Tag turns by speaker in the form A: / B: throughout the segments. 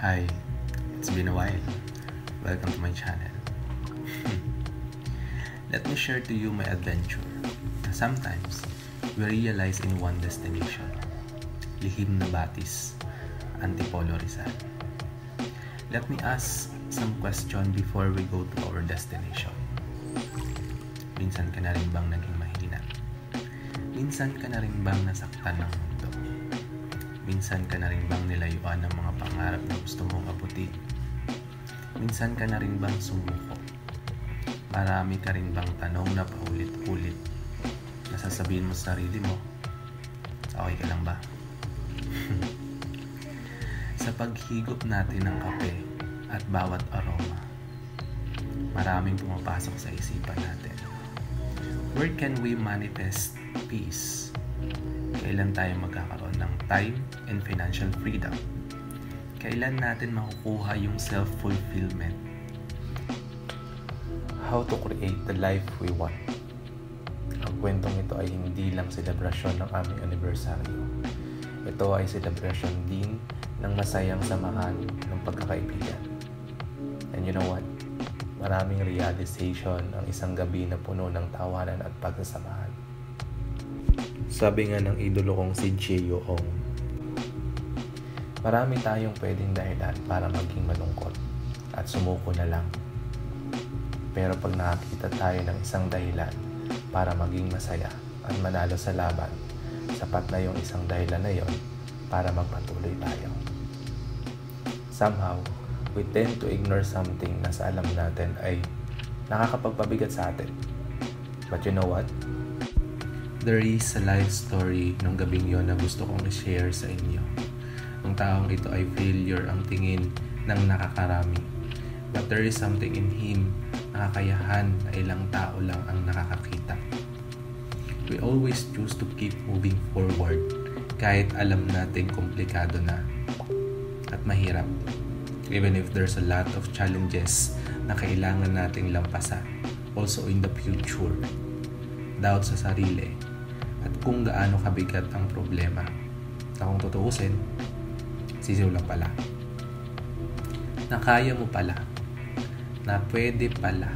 A: Hi, it's been a while. Welcome to my channel. Let me share to you my adventure. Sometimes, we realize in one destination, Lihim na Batis, Antipolo Rizal. Let me ask some question before we go to our destination. Minsan ka na rin bang naging mahina? Minsan ka na rin bang nasaktan ng mundo? Minsan ka na rin bang nilayuan ng mga pangarap na gusto mong abutin? Minsan ka na rin bang sumuko? Marami ka rin bang tanong na paulit-ulit? Nasasabihin mo sa sarili mo, okay ka lang ba? Sa paghigop natin ng kape at bawat aroma, maraming pumapasok sa isipan natin. Where can we manifest peace? Kailan tayo magkakaroon ng time and financial freedom? Kailan natin makukuha yung self-fulfillment? How to create the life we want? Ang kwentong ito ay hindi lang selebrasyon ng aming anibersaryo. Ito ay selebrasyon din ng masayang samahan ng pagkakaibigan. And you know what? Maraming realization ang isang gabi na puno ng tawanan at pagsasamahan. Sabi nga ng idolo kong si Jeo Ong, marami tayong pwedeng dahilan para maging malungkot at sumuko na lang. Pero pag nakakita tayo ng isang dahilan para maging masaya at manalo sa laban, sapat na yung isang dahilan na yon para magpatuloy tayo. Somehow, we tend to ignore something na sa alam natin ay nakakapagpabigat sa atin. But you know what? There is a life story nung gabing yon na gusto kong i-share sa inyo. Ang taong ito ay failure ang tingin ng nakakarami. But there is something in him na kakayahan na ilang tao lang ang nakakakita. We always choose to keep moving forward kahit alam natin komplikado na at mahirap. Even if there's a lot of challenges na kailangan nating lampasan. Also in the future. Doubt sa sarili. At kung gaano kabigat ang problema. Na kung tutuusin, sisiw lang pala. Na kaya mo pala. Na pwede pala.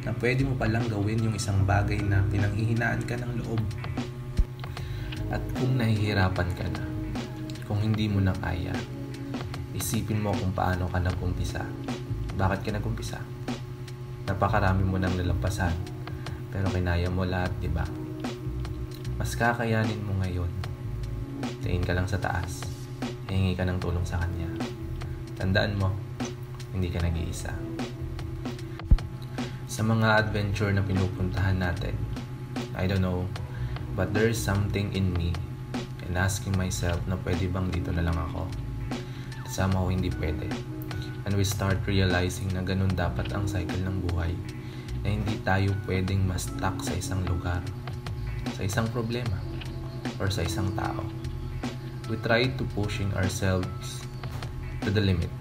A: Na pwede mo palang gawin yung isang bagay na pinanghihinaan ka ng loob. At kung nahihirapan ka na, kung hindi mo na kaya, isipin mo kung paano ka nag-umpisa. Bakit ka nag-umpisa? Napakarami mo nang nalampasan, pero kinaya mo lahat, di ba? Mas kakayanin mo ngayon. Tingin ka lang sa taas. Hingi ka ng tulong sa Kanya. Tandaan mo, hindi ka nag-iisa. Sa mga adventure na pinupuntahan natin, I don't know, but there is something in me and asking myself na pwede bang dito na lang ako? Somehow hindi pwede. And we start realizing na ganun dapat ang cycle ng buhay. Na hindi tayo pwedeng ma-stuck sa isang lugar, sa isang problema, or sa isang tao. We try to pushing ourselves to the limit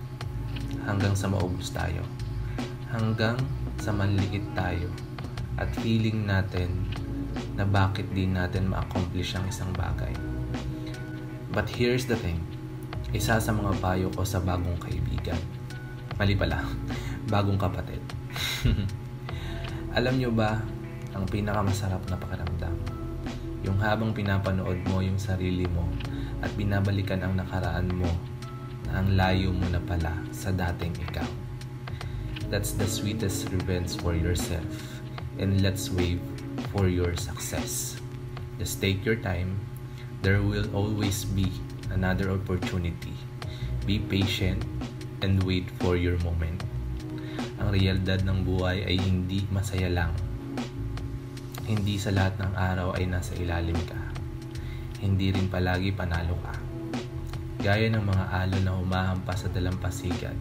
A: hanggang sa maubos tayo. Hanggang sa manliit tayo at feeling natin na bakit din natin ma-accomplish ang isang bagay. But here's the thing. Isa sa mga payo ko sa bagong kaibigan. Mali pala, bagong kapatid. Alam nyo ba, ang pinakamasarap na pakiramdam? Yung habang pinapanood mo yung sarili mo at binabalikan ang nakaraan mo na ang layo mo na pala sa dating ikaw. That's the sweetest revenge for yourself, and let's wave for your success. Just take your time. There will always be another opportunity. Be patient and wait for your moment. Ang realidad ng buhay ay hindi masaya lang. Hindi sa lahat ng araw ay nasa ilalim ka. Hindi rin palagi panalo ka. Gaya ng mga alon na humahampas sa dalampasigan,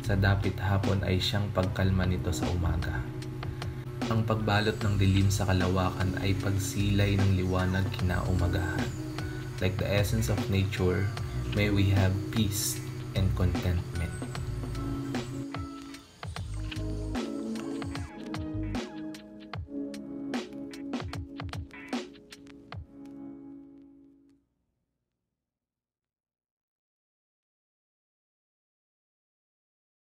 A: sa dapit hapon ay siyang pagkalma nito sa umaga. Ang pagbalot ng dilim sa kalawakan ay pagsilay ng liwanag kinaumagahan. Like the essence of nature, may we have peace and contentment.